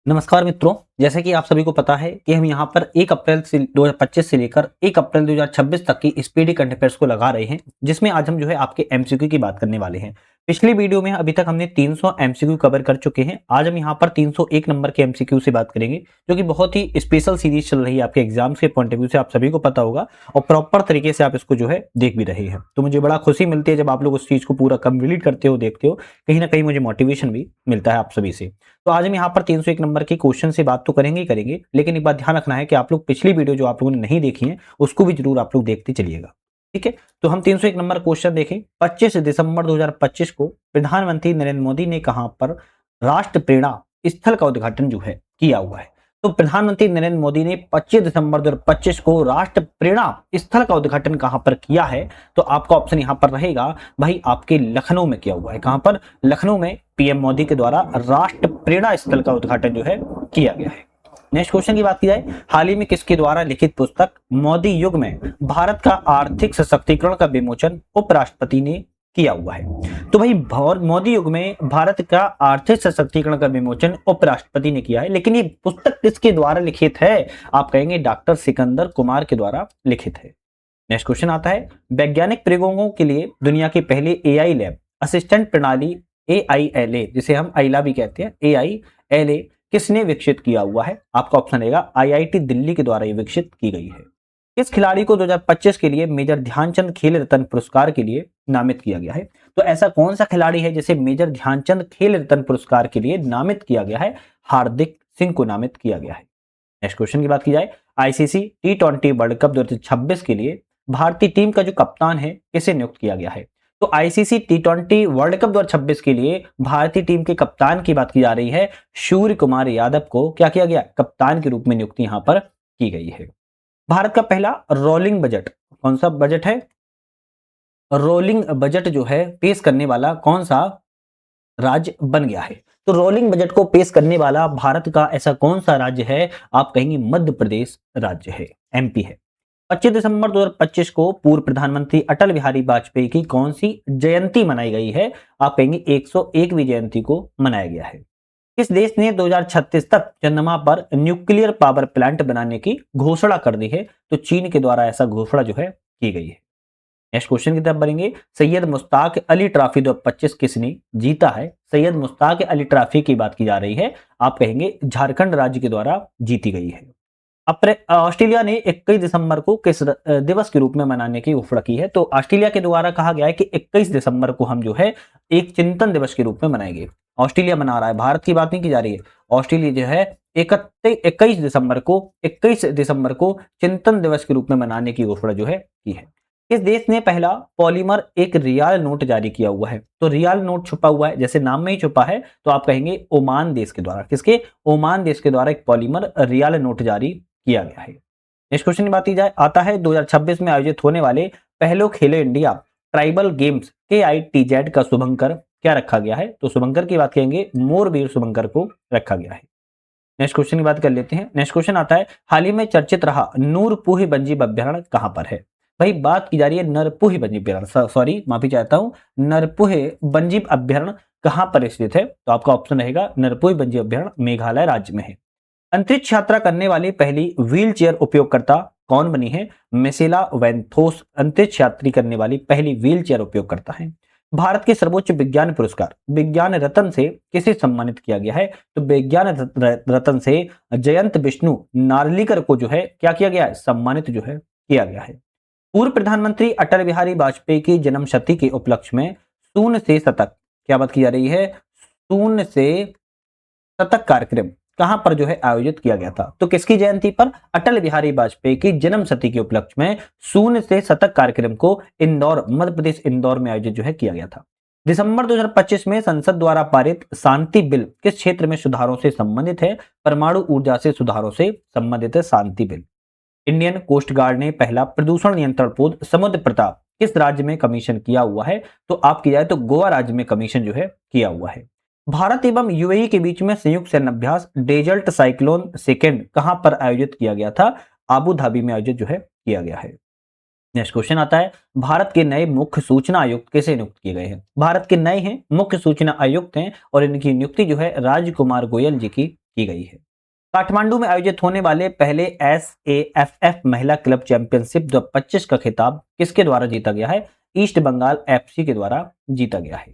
नमस्कार मित्रों, जैसे कि आप सभी को पता है कि हम यहाँ पर 1 अप्रैल से 2025 से लेकर 1 अप्रैल 2026 तक की स्पीडी करंट अफेयर्स को लगा रहे हैं, जिसमें आज हम जो है आपके एमसीक्यू की बात करने वाले हैं। पिछली वीडियो में अभी तक हमने 300 एमसीक्यू कवर कर चुके हैं। आज हम यहाँ पर 301 नंबर के एमसीक्यू से बात करेंगे, जो कि बहुत ही स्पेशल सीरीज चल रही है आपके एग्जाम्स के पॉइंट ऑफ व्यू से, आप सभी को पता होगा और प्रॉपर तरीके से आप इसको जो है देख भी रहे हैं। तो मुझे बड़ा खुशी मिलती है जब आप लोग उस चीज को पूरा कंप्लीट करते हो, देखते हो, कहीं ना कहीं मुझे मोटिवेशन भी मिलता है आप सभी से। तो आज हम यहाँ पर 301 नंबर के क्वेश्चन से बात तो करेंगे ही करेंगे, लेकिन एक बात ध्यान रखना है कि आप लोग पिछली वीडियो जो आप लोगों ने नहीं देखी है उसको भी जरूर आप लोग देखते चलिएगा। ठीक है, तो हम 301 नंबर क्वेश्चन देखें। 25 दिसंबर 2025 को प्रधानमंत्री नरेंद्र मोदी ने कहां पर राष्ट्र प्रेरणा स्थल का उद्घाटन जो है किया हुआ है। तो प्रधानमंत्री नरेंद्र मोदी ने 25 दिसंबर 2025 को राष्ट्र प्रेरणा स्थल का उद्घाटन कहां पर किया है? तो आपका ऑप्शन यहां पर रहेगा भाई आपके लखनऊ में किया हुआ है। कहां पर? लखनऊ में पीएम मोदी के द्वारा राष्ट्र प्रेरणा स्थल का उद्घाटन जो है किया गया है। नेक्स्ट क्वेश्चन की बात की जाए, हाल ही में किसके द्वारा लिखित पुस्तक मोदी युग में भारत का आर्थिक सशक्तिकरण का विमोचन उपराष्ट्रपति ने किया हुआ है? तो भाई मोदी युग में भारत का आर्थिक सशक्तिकरण का विमोचन उपराष्ट्रपति ने किया है, लेकिन ये पुस्तक किसके द्वारा लिखित है? आप कहेंगे डॉक्टर सिकंदर कुमार के द्वारा लिखित है। नेक्स्ट क्वेश्चन आता है, वैज्ञानिक प्रयोगों के लिए दुनिया की पहली एआई लैब असिस्टेंट प्रणाली AILA, जिसे हम आइला भी कहते हैं, AILA किसने विकसित किया हुआ है? आपका ऑप्शन रहेगा IIT दिल्ली के द्वारा ये विकसित की गई है। इस खिलाड़ी को 2025 के लिए मेजर ध्यानचंद खेल रत्न पुरस्कार के लिए नामित किया गया है? तो ऐसा कौन सा खिलाड़ी है जिसे मेजर ध्यानचंद खेल रत्न पुरस्कार के लिए नामित किया गया है? हार्दिक सिंह को नामित किया गया है। नेक्स्ट क्वेश्चन की बात की जाए, ICC T20 वर्ल्ड कप 2026 के लिए भारतीय टीम का जो कप्तान है किसे नियुक्त किया गया है? तो ICC T20 वर्ल्ड कप 2026 के लिए भारतीय टीम के कप्तान की बात की जा रही है। सूर्य कुमार यादव को क्या किया गया? कप्तान के रूप में नियुक्ति यहां पर की गई है। भारत का पहला रोलिंग बजट कौन सा बजट है? रोलिंग बजट जो है पेश करने वाला कौन सा राज्य बन गया है? तो रोलिंग बजट को पेश करने वाला भारत का ऐसा कौन सा राज्य है? आप कहेंगे मध्य प्रदेश राज्य है, MP है। 25 दिसंबर 2025 को पूर्व प्रधानमंत्री अटल बिहारी वाजपेयी की कौन सी जयंती मनाई गई है? आप कहेंगे 101वीं जयंती को मनाया गया है। किस देश ने 2036 तक चंद्रमा पर न्यूक्लियर पावर प्लांट बनाने की घोषणा कर दी है? तो चीन के द्वारा ऐसा घोषणा जो है की गई है। नेक्स्ट क्वेश्चन की तरफ बढ़ेंगे, सैयद मुश्ताक अली ट्रॉफी 2025 किसने जीता है? सैयद मुश्ताक अली ट्रॉफी की बात की जा रही है, आप कहेंगे झारखंड राज्य के द्वारा जीती गई है। ऑस्ट्रेलिया ने 21 दिसंबर को किस दिवस के रूप में मनाने की घोषणा की है? तो ऑस्ट्रेलिया के द्वारा कहा गया है कि 21 दिसंबर को हम जो है एक चिंतन दिवस के रूप में मनाएंगे। ऑस्ट्रेलिया मना रहा है, भारत की बात नहीं की जा रही है। ऑस्ट्रेलिया जो है 21 दिसंबर को चिंतन दिवस के रूप में मनाने की घोषणा जो है की है। इस देश ने पहला पॉलीमर एक रियाल नोट जारी किया हुआ है? तो रियाल नोट छुपा हुआ है, जैसे नाम में ही छुपा है, तो आप कहेंगे ओमान देश के द्वारा। किसके? ओमान देश के द्वारा एक पॉलीमर रियाल नोट जारी किया गया है। नेक्स्ट क्वेश्चन की बात की जाए, आता है 2026 में आयोजित होने वाले पहले खेलो इंडिया ट्राइबल गेम्स KITZ का शुभंकर क्या रखा गया है? तो शुभंकर की बात करेंगे मोरवीर शुभंकर को रखा गया है। नेक्स्ट क्वेश्चन की बात कर लेते हैं। नेक्स्ट क्वेश्चन आता है, हाल ही में चर्चित रहा नूरपुही वन्यजीव अभ्यारण्य कहां पर है? भाई बात की जा रही है नरपुही वन्यजीव अभ्यारण्य, सॉरी माफी चाहता हूं, नरपुही वन्यजीव अभ्यारण्य कहां पर स्थित है? तो आपका ऑप्शन रहेगा नरपुही वन्यजीव अभ्यारण्य मेघालय राज्य में है। अंतरिक्ष यात्रा करने वाली पहली व्हील चेयर उपयोगकर्ता कौन बनी है? मिशेला वेंथोस अंतरिक्ष यात्री करने वाली पहली व्हील चेयर उपयोगकर्ता है। भारत के सर्वोच्च विज्ञान पुरस्कार विज्ञान रत्न से किसे सम्मानित किया गया है? तो विज्ञान रत्न से जयंत विष्णु नार्लिकर को जो है क्या किया गया है? सम्मानित जो है किया गया है। पूर्व प्रधानमंत्री अटल बिहारी वाजपेयी की जन्म शती के उपलक्ष्य में शून्य से शतक क्या बात की जा रही है? शून्य से शतक कार्यक्रम कहां पर जो है आयोजित किया गया था? तो किसकी जयंती पर? अटल बिहारी वाजपेयी की जन्म शती के उपलक्ष्य में शून्य से शतक कार्यक्रम को इंदौर, मध्य प्रदेश इंदौर में आयोजित जो है किया गया था। दिसंबर 2025 में संसद द्वारा पारित शांति बिल किस क्षेत्र में सुधारों से संबंधित है? परमाणु ऊर्जा से सुधारों से संबंधित है शांति बिल। इंडियन कोस्ट गार्ड ने पहला प्रदूषण नियंत्रण पोत समुद्र प्रताप किस राज्य में कमीशन किया हुआ है? तो आपकी जाए तो गोवा राज्य में कमीशन जो है किया हुआ है। भारत एवं UAE के बीच में संयुक्त सैन्य अभ्यास डेजर्ट साइक्लोन सेकेंड कहां पर आयोजित किया गया था? आबू धाबी में आयोजित जो है किया गया है। नेक्स्ट क्वेश्चन आता है, भारत के नए मुख्य सूचना आयुक्त किसे नियुक्त किए गए हैं? भारत के नए हैं मुख्य सूचना आयुक्त हैं और इनकी नियुक्ति जो है राजकुमार गोयल जी की की गई है। काठमांडू में आयोजित होने वाले पहले SAFF महिला क्लब चैंपियनशिप 2025 का खिताब किसके द्वारा जीता गया है? ईस्ट बंगाल FC के द्वारा जीता गया है।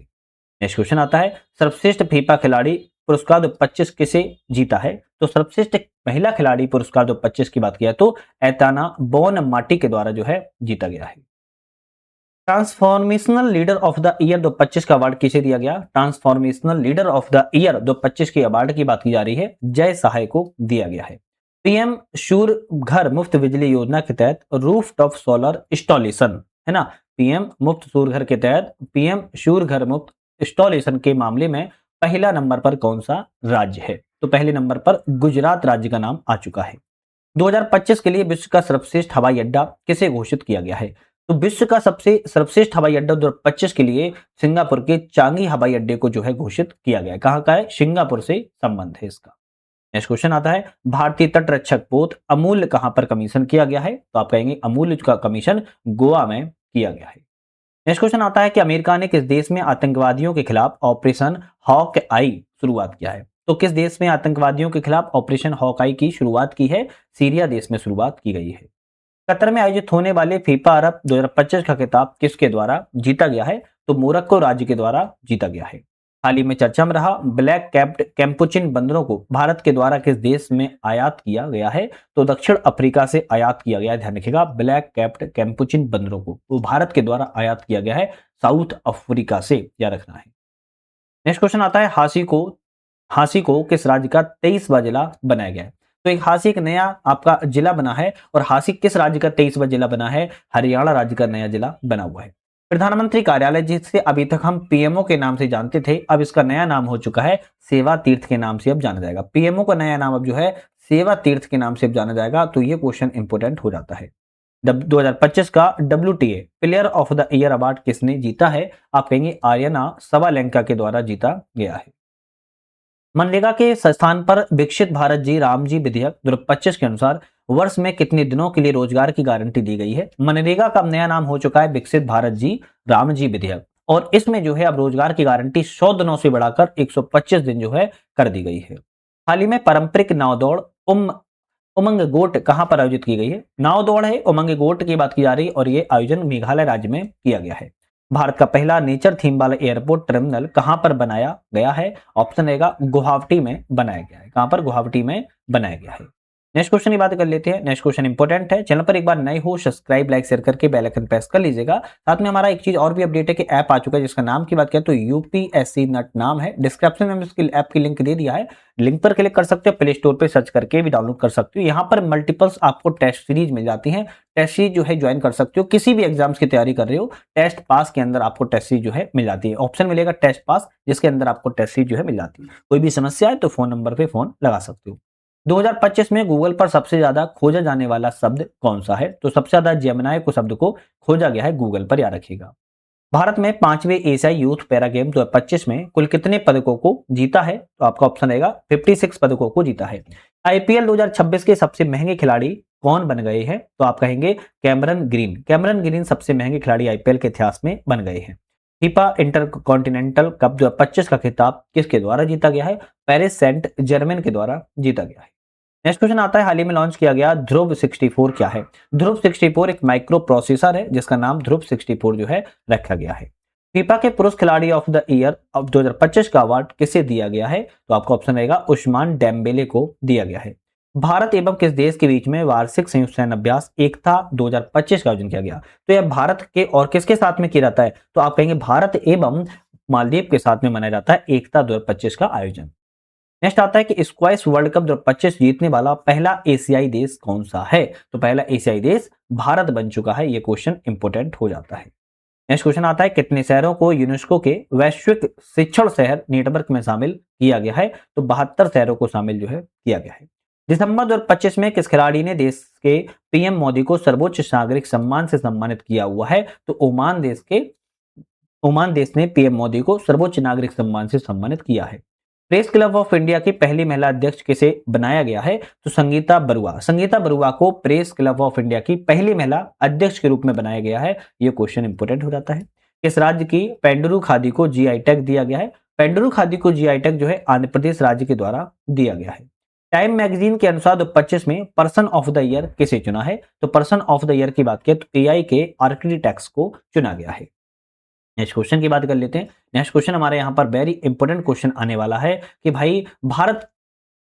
नेक्स्ट क्वेश्चन आता है, सर्वश्रेष्ठ फीफा खिलाड़ी पुरस्कार 2025 किसे जीता है? तो सर्वश्रेष्ठ महिला खिलाड़ी पुरस्कार 2025 की बात किया तो एताना बोनमाटी के द्वारा जो है जीता गया है। Transformational leader of the year 2025 का अवार्ड किसे दिया गया? Transformational leader of the year 2025 के अवार्ड की बात की जा रही है, जय सहाय को दिया गया है। पीएम सूर्य घर मुफ्त बिजली योजना के तहत रूफ टॉप सोलर इंस्टॉलेशन, है ना, पीएम मुफ्त सूर्य घर के तहत पीएम सूर्य घर मुफ्त इंस्टॉलेशन के मामले में पहला नंबर पर कौन सा राज्य है? तो पहले नंबर पर गुजरात राज्य का नाम आ चुका है। 2025 के लिए विश्व का सर्वश्रेष्ठ हवाई अड्डा किसे घोषित किया गया है? तो विश्व का सबसे सर्वश्रेष्ठ हवाई अड्डा 2025 के लिए सिंगापुर के चांगी हवाई अड्डे को जो है घोषित किया गया है। कहां का है? सिंगापुर से संबंध है इसका। नेक्स्ट क्वेश्चन आता है, भारतीय तटरक्षक पोत अमूल्य कहां पर कमीशन किया गया है? तो आप कहेंगे अमूल्य का कमीशन गोवा में किया गया है। नेक्स्ट क्वेश्चन आता है कि अमेरिका ने किस देश में आतंकवादियों के खिलाफ ऑपरेशन हॉक आई शुरुआत किया है? तो किस देश में आतंकवादियों के खिलाफ ऑपरेशन हॉक आई की शुरुआत की है? सीरिया देश में शुरुआत की गई है। कतर में आयोजित होने वाले फीफा अरब 2025 का खिताब किसके द्वारा जीता गया है? तो मोरक्को राज्य के द्वारा जीता गया है। हाल ही में चर्चा में रहा ब्लैक कैप्ड कैपुचिन बंदरों को भारत के द्वारा किस देश में आयात किया गया है? तो दक्षिण अफ्रीका से आयात किया गया है। ध्यान रखिएगा, ब्लैक कैप्ड कैपुचिन बंदरों को वो भारत के द्वारा आयात किया गया है, साउथ अफ्रीका से, याद रखना है। नेक्स्ट क्वेश्चन आता है, हांसी को किस राज्य का 23वां जिला बनाया गया है? तो एक हांसी एक नया आपका जिला बना है, और हांसी किस राज्य का 23वां जिला बना है? हरियाणा राज्य का नया जिला बना हुआ है। प्रधानमंत्री कार्यालय, जिससे अभी तक हम पीएमओ के नाम से जानते थे, अब इसका नया नाम हो चुका है सेवा तीर्थ के नाम से अब जाना जाएगा। पीएमओ का नया नाम अब जो है सेवा तीर्थ के नाम से अब जाना जाएगा। तो ये क्वेश्चन इंपोर्टेंट हो जाता है। 2025 का WTA player of the year award किसने जीता है? आप कहेंगे आर्यना सवालेंका के द्वारा जीता गया है। मनरेगा के स्थान पर विकसित भारत जी राम जी विधेयक 2025 के अनुसार वर्ष में कितने दिनों के लिए रोजगार की गारंटी दी गई है? मनरेगा का नया नाम हो चुका है विकसित भारत जी राम जी विधेयक, और इसमें जो है अब रोजगार की गारंटी 100 दिनों से बढ़ाकर 125 दिन जो है कर दी गई है। हाल ही में पारंपरिक नाव दौड़ उमंग गोट कहां पर आयोजित की गई है? नाव दौड़ है उमंग गोट की बात की जा रही है, और ये आयोजन मेघालय राज्य में किया गया है। भारत का पहला नेचर थीम वाला एयरपोर्ट टर्मिनल कहां पर बनाया गया है? ऑप्शन रहेगा गुवाहाटी में बनाया गया है। कहां पर? गुवाहाटी में बनाया गया है। नेक्स्ट क्वेश्चन की बात कर लेते हैं। नेक्स्ट क्वेश्चन इंपॉर्टेंट है। चैनल पर एक बार नए हो सब्सक्राइब लाइक शेयर करके बेल आइकन प्रेस कर लीजिएगा। साथ में हमारा एक चीज और भी अपडेट है कि ऐप आ चुका है, जिसका नाम की बात करें तो UPSC नट नाम है। डिस्क्रिप्शन में इसकी ऐप की लिंक दे दिया है, लिंक पर क्लिक कर सकते हो, प्ले स्टोर पर सर्च करके भी डाउनलोड कर सकते हो। यहाँ पर मल्टीपल्स आपको टेस्ट सीरीज मिल जाती है, टेस्ट सीरीज जो है ज्वाइन कर सकते हो। किसी भी एग्जाम्स की तैयारी कर रहे हो, टेस्ट पास के अंदर आपको टेस्ट सीरीज जो है मिल जाती है। ऑप्शन मिलेगा टेस्ट पास, जिसके अंदर आपको टेस्ट सीरीज जो है मिल जाती है। कोई भी समस्या है तो फोन नंबर पे फोन लगा सकते हो। 2025 में गूगल पर सबसे ज्यादा खोजा जाने वाला शब्द कौन सा है? तो सबसे ज्यादा जेमिनाई को शब्द को खोजा गया है गूगल पर, याद रखिएगा। भारत में 5वें एशियाई यूथ पैरा गेम 2025 में कुल कितने पदकों को जीता है? तो आपका ऑप्शन रहेगा 56 पदकों को जीता है। IPL 2026 के सबसे महंगे खिलाड़ी कौन बन गए हैं? तो आप कहेंगे कैमरन ग्रीन। कैमरन ग्रीन सबसे महंगे खिलाड़ी IPL के इतिहास में बन गए हैं। फीफा इंटरकॉन्टिनेंटल कप 2025 का खिताब किसके द्वारा जीता गया है? पेरिस सेंट जर्मेन के द्वारा जीता गया है। नेक्स्ट क्वेश्चन आता है, हाल ही में लॉन्च किया गया ध्रुव 64 क्या है? ध्रुव 64 एक माइक्रो प्रोसेसर है, जिसका नाम ध्रुव 64 जो है रखा गया है। फीफा के पुरुष खिलाड़ी ऑफ द ईयर ऑफ 2025 का अवार्ड किसे दिया गया है? तो आपका ऑप्शन रहेगा उस्मान डेम्बेले को दिया गया है। भारत एवं किस देश के बीच में वार्षिक संयुक्त सैन्य अभ्यास एकता 2025 का आयोजन किया गया? तो यह भारत के और किसके साथ में किया जाता है? तो आप कहेंगे भारत एवं मालदीव के साथ में मनाया जाता है एकता 2025 का आयोजन। नेक्स्ट आता है कि स्क्वैश वर्ल्ड कप 2025 जीतने वाला पहला एशियाई देश कौन सा है? तो पहला एशियाई देश भारत बन चुका है। ये क्वेश्चन इंपोर्टेंट हो जाता है। नेक्स्ट क्वेश्चन आता है, कितने शहरों को यूनेस्को के वैश्विक शिक्षण शहर नेटवर्क में शामिल किया गया है? तो 72 शहरों को शामिल जो है किया गया है। दिसंबर 2025 में किस खिलाड़ी ने देश के PM मोदी को सर्वोच्च नागरिक सम्मान से सम्मानित किया हुआ है? तो ओमान देश ने PM मोदी को सर्वोच्च नागरिक सम्मान से सम्मानित किया है। प्रेस क्लब ऑफ इंडिया की पहली महिला अध्यक्ष किसे बनाया गया है? तो संगीता बरुआ। संगीता बरुआ को प्रेस क्लब ऑफ इंडिया की पहली महिला अध्यक्ष के रूप में बनाया गया है। यह क्वेश्चन इंपोर्टेंट हो जाता है। किस राज्य की पेंडुरू खादी को GI टैग दिया गया है? पेंडुरू खादी को GI टैग जो है आंध्र प्रदेश राज्य के द्वारा दिया गया है। टाइम मैगजीन के अनुसार 2025 में पर्सन ऑफ द ईयर किसे चुना है? तो पर्सन ऑफ द ईयर की बात करें तो एआई के आर्किटेक्ट्स को चुना गया है। नेक्स्ट क्वेश्चन की बात कर लेते हैं। नेक्स्ट क्वेश्चन हमारे यहाँ पर वेरी इंपॉर्टेंट क्वेश्चन आने वाला है कि भाई भारत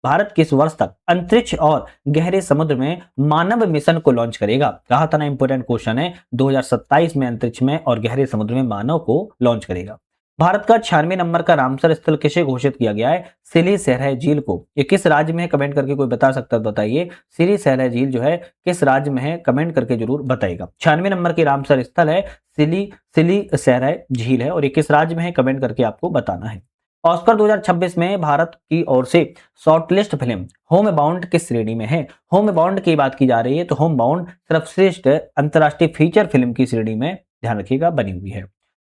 भारत किस वर्ष तक अंतरिक्ष और गहरे समुद्र में मानव मिशन को लॉन्च करेगा? कहा था ना, इंपॉर्टेंट क्वेश्चन है। 2027 में अंतरिक्ष में और गहरे समुद्र में मानव को लॉन्च करेगा। भारत का 96 नंबर का रामसर स्थल किसे घोषित किया गया है? सिली सहरा झील को। ये किस राज्य में है? कमेंट करके कोई बता सकता है तो बताइए। सिली सहरा झील जो है किस राज्य में है? कमेंट करके जरूर बताइएगा। 96 नंबर की रामसर स्थल है सिली सिली सहरा झील है और ये किस राज्य में है? कमेंट करके आपको बताना है। ऑस्कर 2026 में भारत की ओर से शॉर्टलिस्ट फिल्म होम बाउंड किस श्रेणी में है? होम बाउंड की बात की जा रही है तो होम बाउंड सर्वश्रेष्ठ अंतर्राष्ट्रीय फीचर फिल्म की श्रेणी में, ध्यान रखिएगा, बनी हुई है।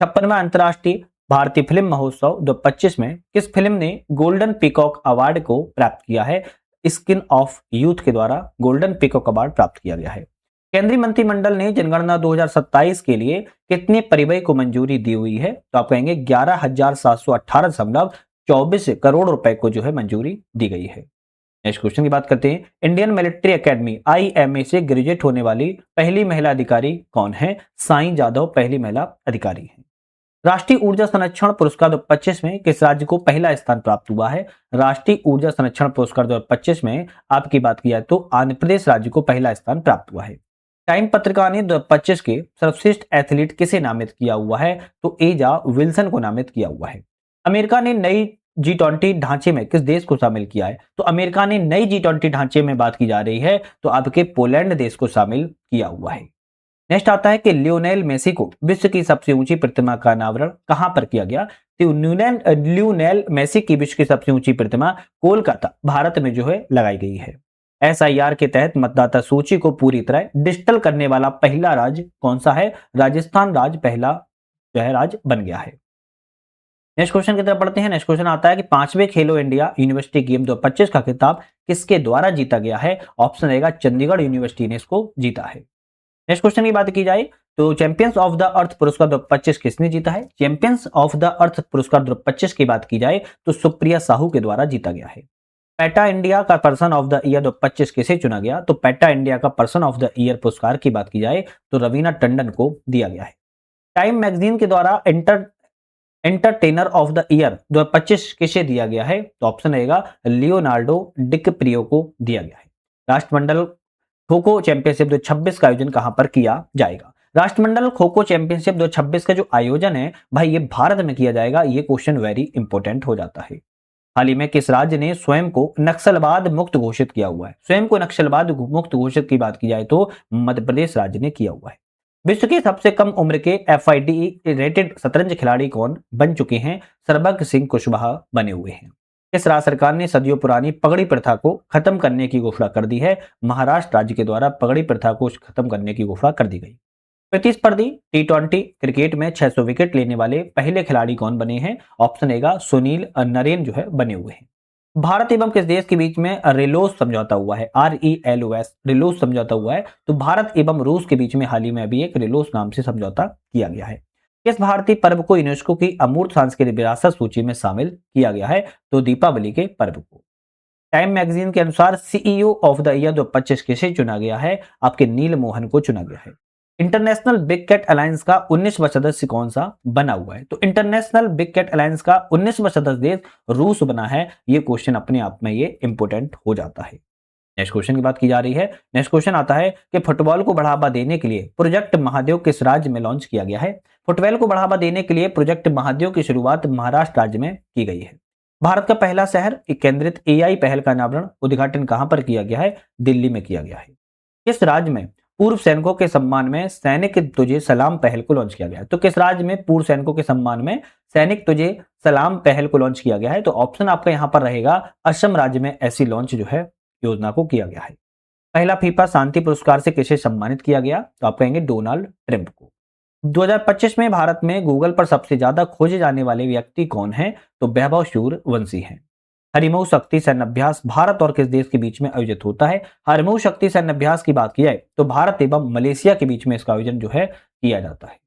56वां अंतर्राष्ट्रीय भारतीय फिल्म महोत्सव 2025 में किस फिल्म ने गोल्डन पीकॉक अवार्ड को प्राप्त किया है? स्किन ऑफ यूथ के द्वारा गोल्डन पीकॉक अवार्ड प्राप्त किया गया है। केंद्रीय मंत्रिमंडल ने जनगणना 2027 के लिए कितने परिव्यय को मंजूरी दी हुई है? तो आप कहेंगे 11,718.24 करोड़ रुपए को जो है मंजूरी दी गई है। नेक्स्ट क्वेश्चन की बात करते हैं। इंडियन मिलिट्री एकेडमी आईएमए से ग्रेजुएट होने वाली पहली महिला अधिकारी कौन है? साई जादव पहली महिला अधिकारी है। राष्ट्रीय ऊर्जा संरक्षण पुरस्कार 2025 में किस राज्य को पहला स्थान प्राप्त हुआ है? राष्ट्रीय ऊर्जा संरक्षण पुरस्कार 2025 में आपकी बात की जाए तो आंध्र प्रदेश राज्य को पहला स्थान प्राप्त हुआ है। टाइम पत्रिका ने 2025 के सर्वश्रेष्ठ एथलीट किसे नामित किया हुआ है? तो एजा विल्सन को नामित किया हुआ है। अमेरिका ने नई G20 ढांचे में किस देश को शामिल किया है? तो अमेरिका ने नई G20 ढांचे में बात की जा रही है तो आपके पोलैंड देश को शामिल किया हुआ है। नेक्स्ट आता है कि लियोनेल मेसी को विश्व की सबसे ऊंची प्रतिमा का अनावरण कहां पर किया गया? तो लियोनेल मेसी की विश्व की सबसे ऊंची प्रतिमा कोलकाता भारत में जो है लगाई गई है। एसआईआर के तहत मतदाता सूची को पूरी तरह डिजिटल करने वाला पहला राज्य कौन सा है? राजस्थान राज्य पहला जो है राज्य बन गया है। नेक्स्ट क्वेश्चन की तरफ पढ़ते हैं। नेक्स्ट क्वेश्चन आता है कि 5वें खेलो इंडिया यूनिवर्सिटी गेम 2025 का खिताब किसके द्वारा जीता गया है? ऑप्शन रहेगा चंडीगढ़ यूनिवर्सिटी ने इसको जीता है। नेक्स्ट क्वेश्चन की बात की जाए तो चैंपियंस ऑफ द अर्थ पुरस्कार 2025 किसने जीता है? चैंपियंस ऑफ द अर्थ पुरस्कार 2025 की बात की जाए तो सुप्रिया साहू के द्वारा जीता गया है। पैटा इंडिया का पर्सन ऑफ द ईयर 2025 किसे चुना गया? तो पैटा इंडिया का पर्सन ऑफ द ईयर पुरस्कार की बात की जाए तो रवीना टंडन को दिया गया है। टाइम मैगजीन के द्वारा एंटरटेनर ऑफ द ईयर 2025 किसे दिया गया है? तो ऑप्शन रहेगा लियोनार्डो डिकप्रियो को दिया गया है। राष्ट्रमंडल खो खो चैंपियनशिप 2026 का आयोजन कहां पर किया जाएगा? राष्ट्रमंडल खो खो चैंपियनशिप 2026 का जो आयोजन है भाई ये भारत में किया जाएगा। ये क्वेश्चन वेरी इंपॉर्टेंट हो जाता है। हाल ही में किस राज्य ने स्वयं को नक्सलवाद मुक्त घोषित किया हुआ है? स्वयं को नक्सलवाद मुक्त घोषित की बात की जाए तो मध्य प्रदेश राज्य ने किया हुआ है। विश्व के सबसे कम उम्र के FIDE रेटेड शतरंज खिलाड़ी कौन बन चुके हैं? सरबग सिंह कुशवाहा बने हुए हैं। किस राज्य सरकार ने सदियों पुरानी पगड़ी प्रथा को खत्म करने की घोषणा कर दी है? महाराष्ट्र राज्य के द्वारा पगड़ी प्रथा को खत्म करने की घोषणा कर दी गई। प्रतिस्पर्धी T20 क्रिकेट में 600 विकेट लेने वाले पहले खिलाड़ी कौन बने हैं? ऑप्शन रहेगा सुनील नरेन जो है बने हुए हैं। भारत एवं किस देश के बीच में रिलोस समझौता हुआ है? RELOS रिलोस समझौता हुआ है। तो भारत एवं रूस के बीच में हाल ही में अभी एक रिलोस नाम से समझौता किया गया है। किस भारतीय पर्व को यूनेस्को की अमूर्त सांस्कृतिक विरासत सूची में शामिल किया गया है? तो दीपावली के पर्व को। टाइम मैगजीन के अनुसार CEO ऑफ द ईयर 2025 किसे चुना गया है? आपके नील मोहन को चुना गया है। इंटरनेशनल बिग कैट अलायंस का 19वां सदस्य कौन सा बना हुआ है? तो इंटरनेशनल बिग कैट अलायंस का 19वां सदस्य देश रूस बना है। ये क्वेश्चन अपने आप में ये इंपोर्टेंट हो जाता है। नेक्स्ट क्वेश्चन की बात की जा रही है। नेक्स्ट क्वेश्चन आता है कि फुटबॉल को बढ़ावा देने के लिए प्रोजेक्ट महादेव किस राज्य में लॉन्च किया गया है? फुटबॉल को बढ़ावा देने के लिए प्रोजेक्ट महादेव की शुरुआत महाराष्ट्र राज्य में की गई है। भारत का पहला शहर केंद्रित AI पहल का अनावरण उद्घाटन कहां पर किया गया है? दिल्ली में किया गया है। किस राज्य में पूर्व सैनिकों के सम्मान में सैनिक तुझे सलाम पहल को लॉन्च किया गया है? तो किस राज्य में पूर्व सैनिकों के सम्मान में सैनिक तुझे सलाम पहल को लॉन्च किया गया है? तो ऑप्शन आपका यहां पर रहेगा असम राज्य में ऐसी लॉन्च जो है योजना को किया गया है। पहला फीफा शांति पुरस्कार से किसे सम्मानित किया गया? तो आप कहेंगे डोनाल्ड ट्रंप को। 2025 में भारत में गूगल पर सबसे ज्यादा खोजे जाने वाले व्यक्ति कौन है? तो वैभव सूर्यवंशी हैं। हरिमऊ शक्ति सैन्य अभ्यास भारत और किस देश के बीच में आयोजित होता है? हरिमऊ शक्ति सैन्य अभ्यास की बात की जाए तो भारत एवं मलेशिया के बीच में इसका आयोजन जो है किया जाता है।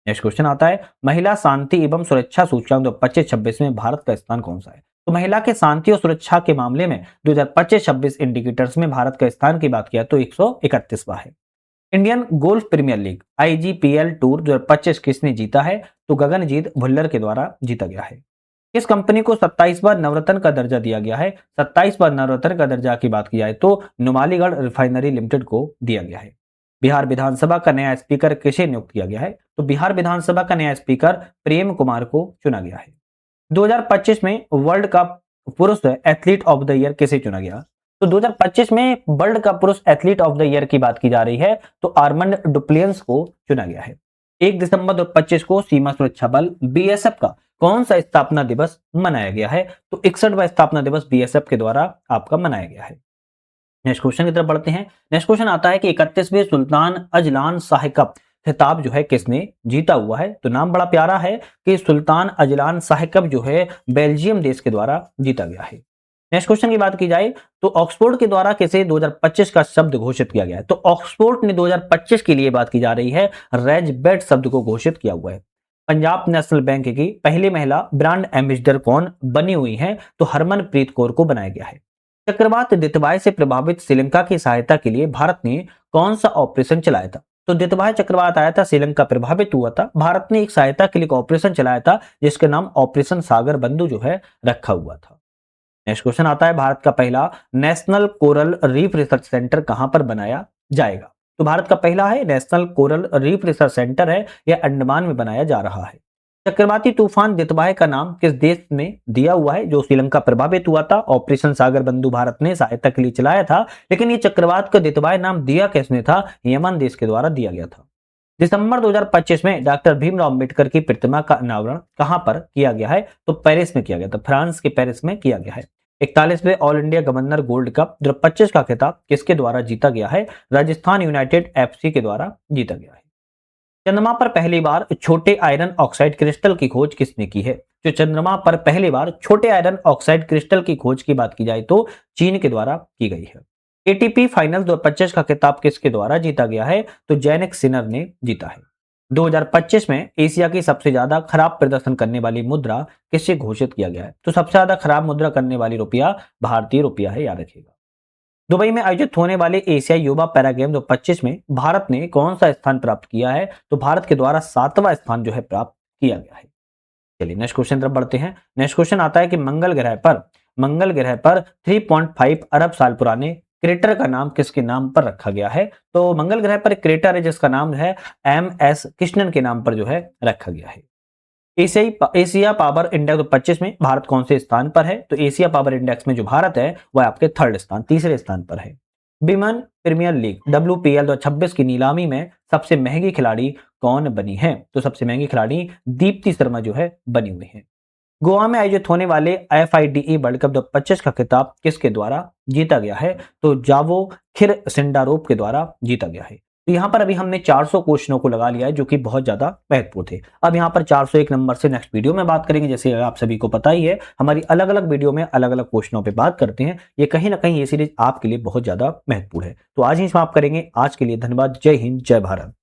नेक्स्ट क्वेश्चन आता है महिला शांति एवं सुरक्षा सूचकांक 2025-26 में भारत का स्थान कौन सा है? तो महिला के शांति और सुरक्षा के मामले में 2025-26 इंडिकेटर्स में भारत का स्थान की बात किया तो 131वां है। Indian Golf Premier League IGPL tour 2025 किसने जीता है? तो गगनजीत भुल्लर के द्वारा जीता गया है। इस कंपनी को 27वां नवरत्न का दर्जा दिया गया है। 27वां नवरत्न का दर्जा की बात की जाए तो नुमालीगढ़ रिफाइनरी लिमिटेड को दिया गया है। बिहार विधानसभा का नया स्पीकर किसे नियुक्त किया गया है? तो बिहार विधानसभा का नया स्पीकर प्रेम कुमार को चुना गया है। 2025 में वर्ल्ड कप पुरुष एथलीट ऑफ द ईयर किसे चुना गया? तो 2025 में वर्ल्ड कप पुरुष एथलीट ऑफ द ईयर की बात की जा रही है तो आर्मंड डुप्लियंस को चुना गया है। 1 दिसंबर 2025 को सीमा सुरक्षा बल BSF का कौन सा स्थापना दिवस मनाया गया है? तो 61वां स्थापना दिवस BSF के द्वारा आपका मनाया गया है। नेक्स्ट क्वेश्चन की तरफ बढ़ते हैं। नेक्स्ट क्वेश्चन आता है कि 31वें सुल्तान अजलान शाह कप खिताब जो है किसने जीता हुआ है? तो नाम बड़ा प्यारा है कि सुल्तान अजलान शाह कप जो है बेल्जियम देश के द्वारा जीता गया है। नेक्स्ट क्वेश्चन की बात की जाए तो ऑक्सफोर्ड के द्वारा किसे 2025 का शब्द घोषित किया गया है? तो ऑक्सफोर्ड ने 2025 के लिए बात की जा रही है रेजबेट शब्द को घोषित किया हुआ है। पंजाब नेशनल बैंक की पहली महिला ब्रांड एम्बेसडर कौन बनी हुई है? तो हरमनप्रीत कौर को बनाया गया है। चक्रवात दितवाय से प्रभावित श्रीलंका की सहायता के लिए भारत ने कौन सा ऑपरेशन चलाया था? तो दितवाय चक्रवात आया था, श्रीलंका प्रभावित हुआ था, भारत ने एक सहायता के लिए ऑपरेशन चलाया था जिसका नाम ऑपरेशन सागर बंधु जो है रखा हुआ था। नेक्स्ट क्वेश्चन आता है भारत का पहला national coral reef research centre कहां पर बनाया जाएगा? तो भारत का पहला है national coral reef research centre है, यह अंडमान में बनाया जा रहा है। चक्रवाती तूफान दितवाय का नाम किस देश ने दिया हुआ है जो श्रीलंका प्रभावित हुआ था? ऑपरेशन सागर बंधु भारत ने सहायता के लिए चलाया था, लेकिन ये चक्रवात को दितवाय नाम दिया किसने था? यमन देश के द्वारा दिया गया था। दिसंबर 2025 में डॉक्टर भीमराव अंबेडकर की प्रतिमा का अनावरण कहां पर किया गया है? तो पेरिस में किया गया था, फ्रांस के पेरिस में किया गया है। 41वें all India governor gold cup 2025 का खिताब किसके द्वारा जीता गया है? राजस्थान यूनाइटेड FC के द्वारा जीता गया है। चंद्रमा पर पहली बार छोटे आयरन ऑक्साइड क्रिस्टल की खोज किसने की है? जो चंद्रमा पर पहली बार छोटे आयरन ऑक्साइड क्रिस्टल की खोज की बात की जाए तो चीन के द्वारा की गई है। ATP फाइनल 2025 का खिताब किसके द्वारा जीता गया है? तो जैनिक सिनर ने जीता है। 2025 में एशिया की सबसे ज्यादा खराब प्रदर्शन करने वाली मुद्रा किससे घोषित किया गया है? तो सबसे ज्यादा खराब मुद्रा करने वाली रुपया भारतीय रुपया है, याद रखिएगा। दुबई में आयोजित होने वाले एशिया युवा पैरा गेम 2025 में भारत ने कौन सा स्थान प्राप्त किया है? तो भारत के द्वारा 7वां स्थान जो है प्राप्त किया गया है। चलिए नेक्स्ट क्वेश्चन तरफ बढ़ते हैं। नेक्स्ट क्वेश्चन आता है कि मंगल ग्रह पर 3.5 अरब साल पुराने क्रेटर का नाम किसके नाम पर रखा गया है? तो मंगल ग्रह पर एक क्रेटर है जिसका नाम है MS कृष्णन के नाम पर जो है रखा गया है। एशिया पावर इंडेक्स 2025 में भारत कौन से स्थान पर है? तो एशिया पावर इंडेक्स में जो भारत है वह आपके तीसरे स्थान पर है। विमेन प्रीमियर लीग WPL 2026 की नीलामी में सबसे महंगी खिलाड़ी कौन बनी है? तो सबसे महंगी खिलाड़ी दीप्ति शर्मा जो है बनी हुई है। गोवा में आयोजित होने वाले FIDE वर्ल्ड कप 2025 का खिताब किसके द्वारा जीता गया है? तो जावो खिर सिंडारोप के द्वारा जीता गया है। तो यहाँ पर अभी हमने 400 क्वेश्चनों को लगा लिया है जो कि बहुत ज्यादा महत्वपूर्ण थे। अब यहाँ पर 401 नंबर से नेक्स्ट वीडियो में बात करेंगे। जैसे आप सभी को पता ही है हमारी अलग अलग वीडियो में अलग अलग क्वेश्चनों पे बात करते हैं। ये कहीं ना कहीं ये सीरीज आपके लिए बहुत ज्यादा महत्वपूर्ण है। तो आज ही समाप्त करेंगे। आज के लिए धन्यवाद। जय हिंद, जय भारत।